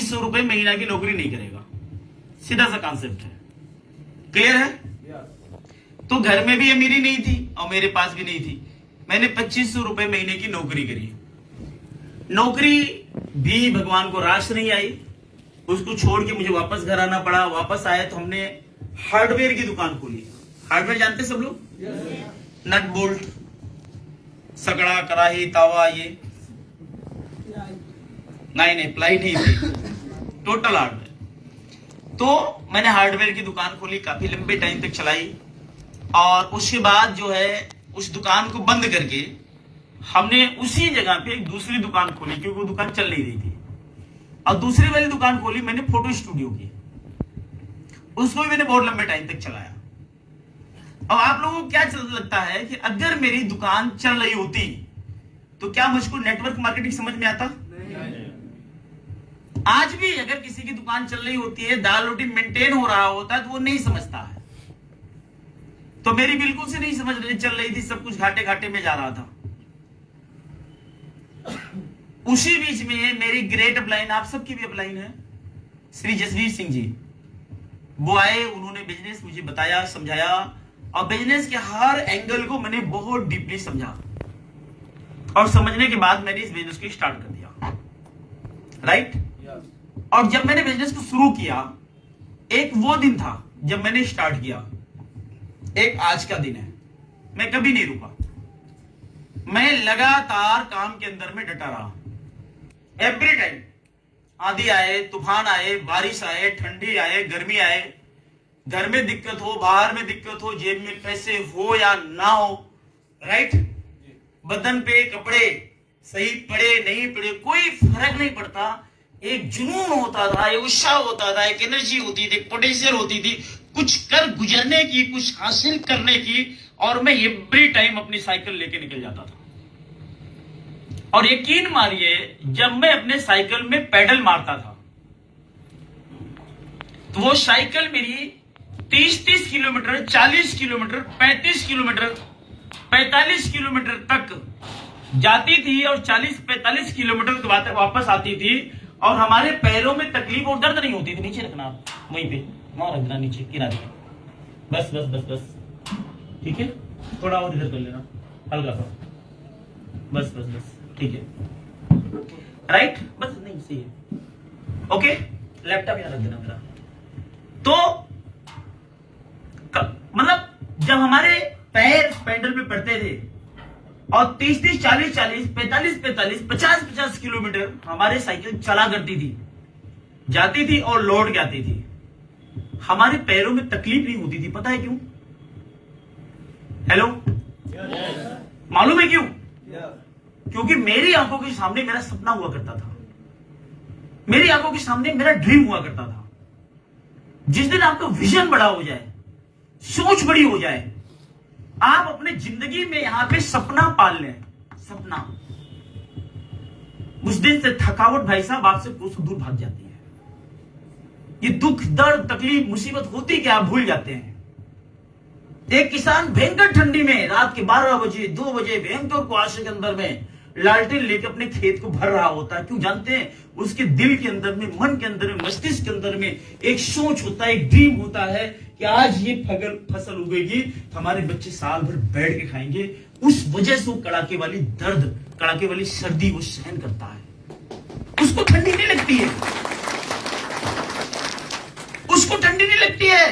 ₹100 महीना की नौकरी नहीं करेगा। सीधा सा कॉन्सेप्ट है, क्लियर है? तो घर में भी अमीरी नहीं थी और मेरे पास भी नहीं थी। मैंने ₹2500 महीने की नौकरी करी। नौकरी भी भगवान को रास नहीं आई, उसको छोड़ के मुझे वापस घर आना पड़ा। वापस आया तो हमने हार्डवेयर की दुकान खोली। हार्डवेयर जानते सब लोग? नट बोल्ट, सकड़ा, कड़ाही, तावा, ये नहीं प्लाई नहीं थी, टोटल हार्डवेयर। तो मैंने हार्डवेयर की दुकान खोली, काफी लंबे टाइम तक चलाई और उसके बाद जो है उस दुकान को बंद करके हमने उसी जगह पे एक दूसरी दुकान खोली, क्योंकि वो दुकान चल नहीं रही थी। और दूसरी वाली दुकान खोली मैंने फोटो स्टूडियो की, उसको भी मैंने बहुत लंबे टाइम तक चलाया। अब आप लोगों को क्या लगता है कि अगर मेरी दुकान चल रही होती तो क्या मुझको नेटवर्क मार्केटिंग समझ में आता? आज भी अगर किसी की दुकान चल रही होती है, दाल रोटी मेंटेन हो रहा होता है, तो वो नहीं समझता है। तो मेरी बिल्कुल से नहीं समझ रही चल रही थी, सब कुछ घाटे घाटे में जा रहा था। उसी बीच में मेरी ग्रेट अपलाइन, आप सबकी भी अपलाइन है, श्री जसवीर सिंह जी, वो आए, उन्होंने बिजनेस मुझे बताया, समझाया और बिजनेस के हर एंगल को मैंने बहुत डीपली समझा और समझने के बाद मैंने इस बिजनेस को स्टार्ट कर दिया, राइट? और जब मैंने बिजनेस को शुरू किया, एक वो दिन था जब मैंने स्टार्ट किया, एक आज का दिन है। मैं कभी नहीं रुका, मैं लगातार काम के अंदर में डटा रहा। एवरी टाइम आंधी आए, तूफान आए, बारिश आए, ठंडी आए, गर्मी आए, घर में दिक्कत हो, बाहर में दिक्कत हो, जेब में पैसे हो या ना हो, राइट? बदन पे कपड़े सही पड़े नहीं पड़े, कोई फर्क नहीं पड़ता। एक जुनून होता था, एक उत्साह होता था, एक एनर्जी होती थी, एक पोटेंशियल होती थी कुछ कर गुजरने की, कुछ हासिल करने की। और मैं एवरी टाइम अपनी साइकिल लेके निकल जाता था। और यकीन मानिए, जब मैं अपने साइकिल में पैडल मारता था तो वो साइकिल मेरी 30-30 किलोमीटर, 40 किलोमीटर, 35 किलोमीटर, 45 किलोमीटर तक जाती थी और 40-45 किलोमीटर के बाद वापस आती थी। और हमारे पैरों में तकलीफ और दर्द नहीं होती थी। नीचे रखना, आप वहीं पे वहां रखना, नीचे किनारे, बस बस बस बस, ठीक है? थोड़ा और इधर कर लेना, हल्का सा, बस बस बस, ठीक है, राइट? बस, नहीं सही है, ओके। लैपटॉप यहाँ रख देना मेरा। तो मतलब जब हमारे पैर पैडल पे पड़ते थे और 30-30, 40-40, 45-45, 50-50 किलोमीटर हमारे साइकिल चला करती थी, जाती थी और लौट के आती थी, हमारे पैरों में तकलीफ नहीं होती थी। पता है क्यों? हेलो, मालूम है क्यों? क्योंकि मेरी आंखों के सामने मेरा सपना हुआ करता था, मेरी आंखों के सामने मेरा ड्रीम हुआ करता था। जिस दिन आपका विजन बड़ा हो जाए, सोच बड़ी हो जाए, आप अपने जिंदगी में यहां पे सपना पाल लें, सपना, उस दिन से थकावट भाई साहब आपसे कोसों दूर भाग जाती है। ये दुख, दर्द, तकलीफ, मुसीबत होती क्या, आप भूल जाते हैं। एक किसान भयंकर ठंडी में रात के 12 बजे 2 बजे भयंकर कुआशे के अंदर में लालटेन लेकर अपने खेत को भर रहा होता है। क्यों जानते हैं? उसके दिल के अंदर में, मन के अंदर में, मस्तिष्क के अंदर में एक सोच होता है, एक ड्रीम होता है कि आज ये फसल उगेगी तो हमारे बच्चे साल भर बैठ के खाएंगे। उस वजह से वो कड़ाके वाली दर्द, कड़ाके वाली सर्दी वो सहन करता है। उसको ठंडी नहीं लगती है, उसको ठंडी नहीं लगती है।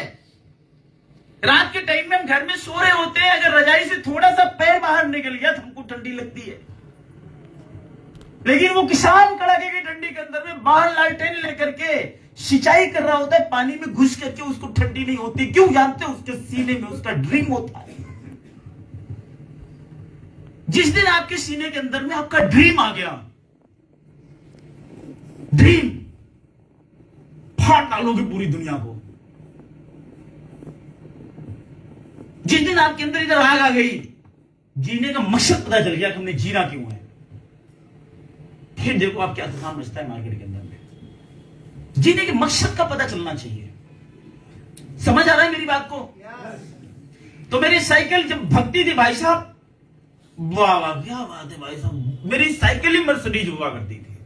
रात के टाइम में हम घर में सो रहे होते हैं, अगर रजाई से थोड़ा सा पैर बाहर निकल गया तो हमको ठंडी लगती है। लेकिन वो किसान कड़ाके की ठंडी के अंदर में बाहर लालटेन लेकर के सिंचाई कर रहा होता है, पानी में घुस करके, उसको ठंडी नहीं होती। क्यों जानते हो? उसके सीने में उसका ड्रीम होता है। जिस दिन आपके सीने के अंदर में आपका ड्रीम आ गया, ड्रीम, फाड़ डालोगे पूरी दुनिया को। जिस दिन आपके अंदर इधर आग आ गई, जीने का मकसद पता चल गया कि हमने जीना क्यों है, फिर देखो आप क्या तूफान मचता है मार्केट के अंदर में। जीने के मकसद का पता चलना चाहिए। समझ आ रहा है मेरी बात को? तो मेरी साइकिल जब भगती थी भाई साहब, वाह वाह क्या बात है भाई साहब, मेरी साइकिल ही मर्सिडीज हुआ करती थी।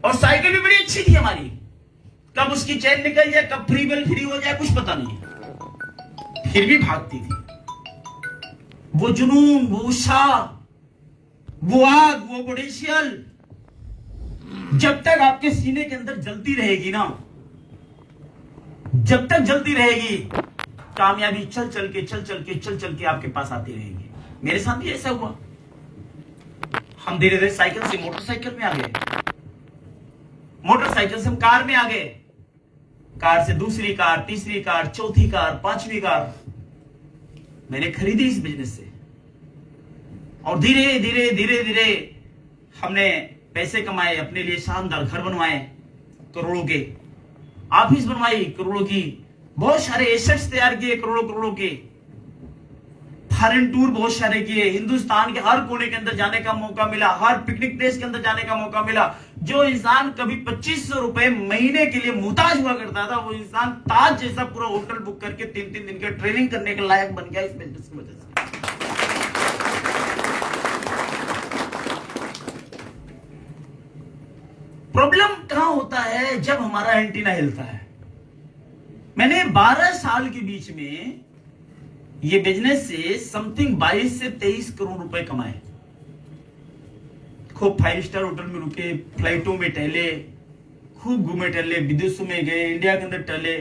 और साइकिल भी बड़ी अच्छी थी हमारी, कब उसकी चैन निकल जाए, कब फ्री बेल फ्री हो जाए, कुछ पता नहीं, फिर भी भागती थी। वो जुनून, वो उत्साह, वो आग, वो पोटेंशियल जब तक आपके सीने के अंदर जलती रहेगी ना, जब तक जलती रहेगी, कामयाबी चल चल के आपके पास आती रहेगी। मेरे साथ भी ऐसा हुआ। हम धीरे धीरे साइकिल से मोटरसाइकिल में आ गए, मोटरसाइकिल से हम कार में आ गए, कार से दूसरी कार, तीसरी कार, चौथी कार, पांचवी कार मैंने खरीदी इस बिजनेस से। और धीरे धीरे धीरे धीरे हमने पैसे कमाए, अपने लिए शानदार घर बनवाए करोड़ों के, ऑफिस बनवाई करोड़ों की, बहुत सारे एसेट्स तैयार किए करोड़ों करोड़ों के, फॉरेन टूर बहुत सारे किए, हिंदुस्तान के हर कोने के अंदर जाने का मौका मिला, हर पिकनिक प्लेस के अंदर जाने का मौका मिला। जो इंसान कभी 2500 रुपए महीने के लिए मुहताज हुआ करता था, वो इंसान ताज जैसा पूरा होटल बुक करके 3-3 दिन के ट्रेनिंग करने के लायक बन गया इस बिजनेस की वजह से। प्रॉब्लम कहां होता है? जब हमारा एंटीना हिलता है। मैंने 12 साल के बीच में ये बिजनेस से समथिंग 22 से 23 करोड़ रुपए कमाए। खूब 5 स्टार होटल में रुके, फ्लाइटों में टहले, खूब घूमे टहले, विदेशों में गए, इंडिया के अंदर टहले,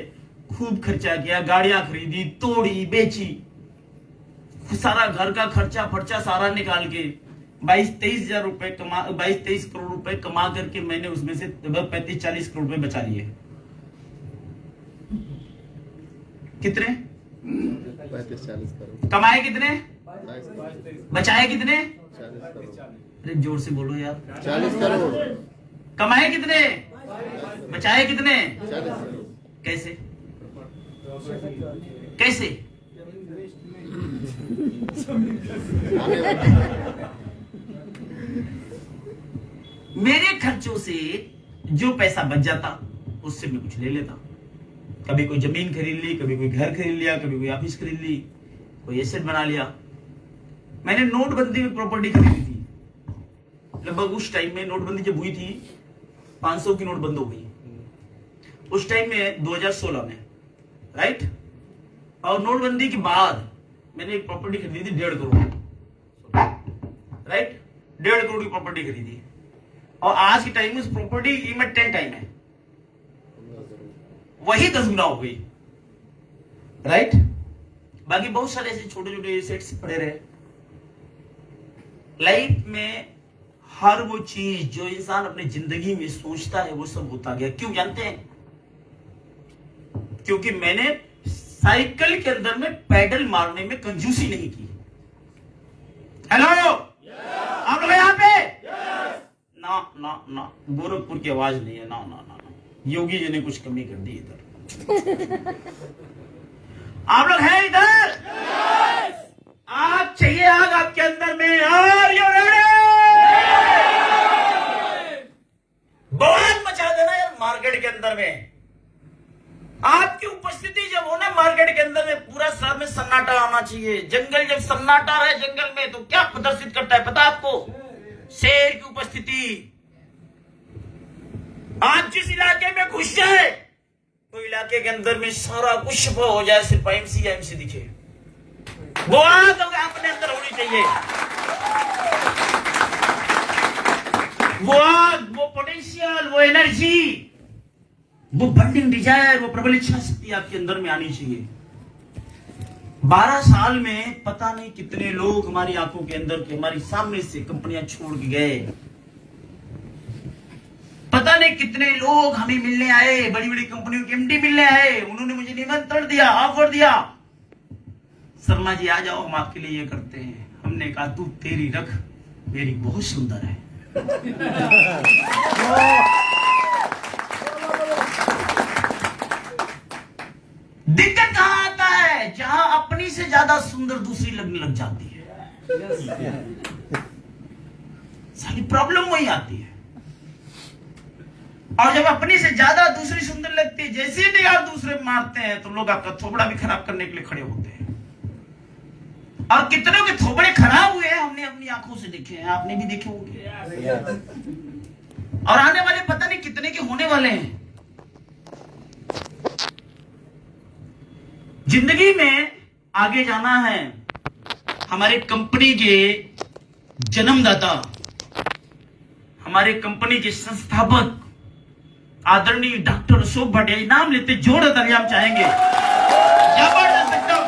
खूब खर्चा किया, गाड़ियां खरीदी, तोड़ी, बेची, सारा घर का खर्चा फर्चा सारा निकाल के 22-23 हजार रुपए 22-23 करोड़ रुपए कमा करके मैंने उसमें से 35-40 करोड़ रुपए बचा लिए। कितने? 35-40 करोड़। कमाए कितने? बचाए कितने? 40 करोड़। अरे जोर से बोलो यार। 40 करोड़। कमाए कितने? बचाए कितने? 40 करोड़। कैसे कैसे? मेरे खर्चों से जो पैसा बच जाता उससे मैं कुछ ले लेता। कभी कोई जमीन खरीद ली, कभी कोई घर खरीद लिया, कभी कोई ऑफिस खरीद ली, कोई एसेट बना लिया। मैंने नोटबंदी में प्रॉपर्टी खरीदी थी। लगभग उस टाइम में नोटबंदी जब हुई थी, 500 की नोट बंद हो गई उस टाइम में 2016 में, राइट। और नोटबंदी के बाद मैंने एक प्रॉपर्टी खरीदी थी 1.5 करोड़, राइट। 1.5 करोड़ की प्रॉपर्टी खरीदी और आज के टाइम में उस प्रॉपर्टी की कीमत 10 टाइम है, वही 10 गुना हो गई, राइट। बाकी बहुत सारे ऐसे छोटे छोटे एसेट्स पड़े रहे। लाइफ में हर वो चीज जो इंसान अपनी जिंदगी में सोचता है वो सब होता गया। क्यों जानते हैं? क्योंकि मैंने साइकिल के अंदर में पैडल मारने में कंजूसी नहीं की। हेलो, आप लोग यहाँ पे? ना ना ना, गोरखपुर की आवाज नहीं है। ना ना ना, योगी जी ने कुछ कमी कर दी इधर। आप लोग हैं इधर? आग चाहिए, आग आपके अंदर में। Are you ready? बहुत मचा देना यार मार्केट के अंदर में। आपकी उपस्थिति जब हो ना मार्केट के अंदर में, पूरा शहर में सन्नाटा आना चाहिए। जंगल जब सन्नाटा है जंगल में, तो क्या प्रदर्शित करता है पता आपको? शेर की उपस्थिति। आप जिस इलाके में घुस जाए तो इलाके के अंदर में सारा कुछ हो जाए, सिर्फ एमसी दिखे। वो आग अपने अंदर होनी चाहिए। वो आग, वो पोटेंशियल, वो एनर्जी, वो बर्निंग डिजायर, वो प्रबल इच्छा शक्ति आपके अंदर में आनी चाहिए। 12 साल में पता नहीं कितने लोग हमारी आंखों के अंदर के, हमारी सामने से कंपनियां छोड़ के गए। पता नहीं कितने लोग हमें मिलने आए, बड़ी बड़ी कंपनियों के एमडी मिलने आए। उन्होंने मुझे निमंत्रण दिया, ऑफर दिया, शर्मा जी आ जाओ, हम आपके लिए ये करते हैं। हमने कहा तू तेरी रख, मेरी बहुत सुंदर है। दिक्कत कहां आता है? जहां अपनी से ज्यादा सुंदर दूसरी लगने लग जाती है। सारी प्रॉब्लम वही आती है। और जब अपनी से ज्यादा दूसरी सुंदर लगती है, जैसे ही आप दूसरे मारते हैं तो लोग आपका थोबड़ा भी खराब करने के लिए खड़े होते हैं। और कितनों के थोबड़े खराब हुए हैं हमने अपनी आंखों से देखे हैं, आपने भी देखे होंगे। और आने वाले पता नहीं होने वाले हैं। जिंदगी में आगे जाना है। हमारे कंपनी के जन्मदाता, हमारे कंपनी के संस्थापक आदरणीय डॉक्टर अशोक भाटिया नाम लेते जोरदार तालियां हम चाहेंगे। जबरदस्त एकदम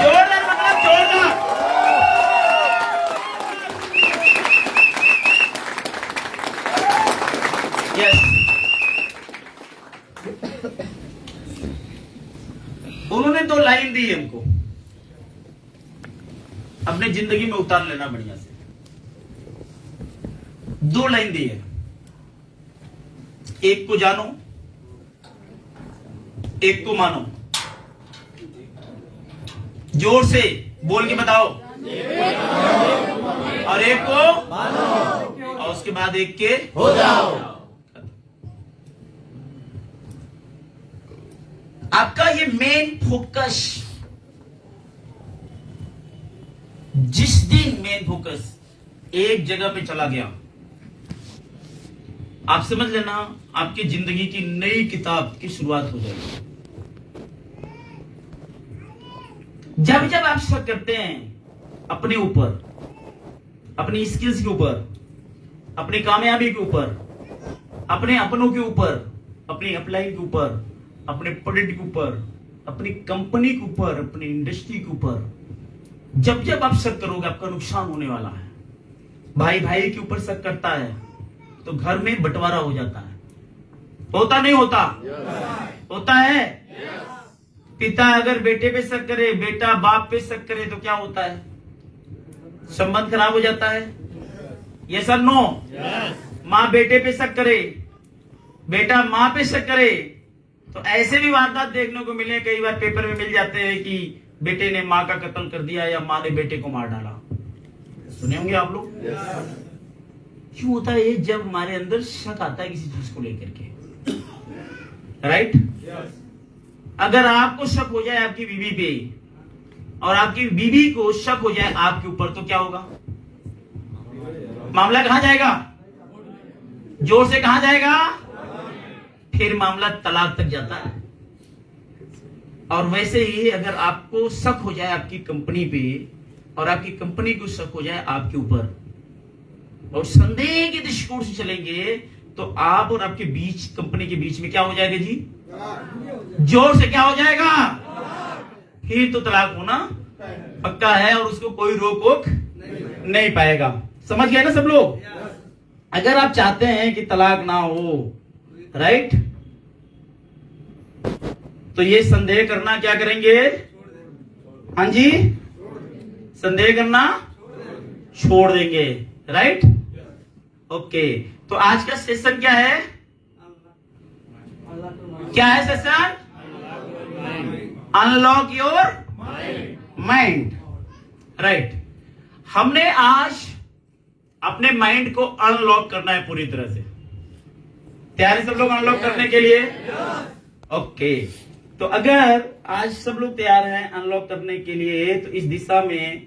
जोरदार, मतलब जोरदार। यस, उन्होंने 2 लाइन दी हमको, अपने जिंदगी में उतार लेना बढ़िया से। 2 लाइन दी है, एक को जानो, एक को मानो। जोर से बोल के बताओ। और एक को मानो, और उसके बाद एक के हो जाओ। आपका ये मेन फोकस, जिस दिन मेन फोकस एक जगह पे चला गया, आप समझ लेना आपकी जिंदगी की नई किताब की शुरुआत हो जाएगी। जब जब आप शक करते हैं अपने ऊपर, अपनी स्किल्स के ऊपर, अपनी कामयाबी के ऊपर, अपने अपनों के ऊपर, अपनी अप्लाई के ऊपर, अपने प्रोडक्ट के ऊपर, अपनी कंपनी के ऊपर, अपनी इंडस्ट्री के ऊपर, जब जब आप शक करोगे आपका नुकसान होने वाला है। भाई भाई के ऊपर शक करता है तो घर में बंटवारा हो जाता है। होता नहीं होता? होता है। पिता अगर बेटे पे शक करे, बेटा बाप पे शक करे तो क्या होता है? संबंध खराब हो जाता है। यस और नो? माँ बेटे पे शक करे, बेटा माँ पे शक करे, तो ऐसे भी वारदात देखने को मिले, कई बार पेपर में मिल जाते हैं कि बेटे ने माँ का कत्ल कर दिया या माँ ने बेटे को मार डाला। सुने होंगे आप लोग। क्यों होता है ये? जब हमारे अंदर शक आता है किसी चीज को लेकर के, राइट? अगर आपको शक हो जाए आपकी बीवी पे और आपकी बीवी को शक हो जाए आपके ऊपर, तो क्या होगा? मामला कहां जाएगा? जोर से कहां जाएगा? फिर मामला तलाक तक जाता है। और वैसे ही अगर आपको शक हो जाए आपकी कंपनी पे और आपकी कंपनी को शक हो जाए आपके ऊपर और संदेह के दृष्टिकोण से चलेंगे, तो आप और आपके बीच, कंपनी के बीच में क्या हो जाएगा जी? जोर से क्या हो जाएगा? फिर तो तलाक होना पक्का है और उसको कोई रोक टोक नहीं पाएगा। समझ गए ना सब लोग? अगर आप चाहते हैं कि तलाक ना हो, राइट, तो ये संदेह करना क्या करेंगे? हाँ जी, संदेह करना छोड़ देंगे, राइट? ओके, तो आज का सेशन क्या है? क्या है session? Unlock your mind, right. हमने आज अपने माइंड को अनलॉक करना है पूरी तरह से। तैयार है सब लोग अनलॉक करने के लिए? ओके, तो अगर आज सब लोग तैयार हैं अनलॉक करने के लिए, तो इस दिशा में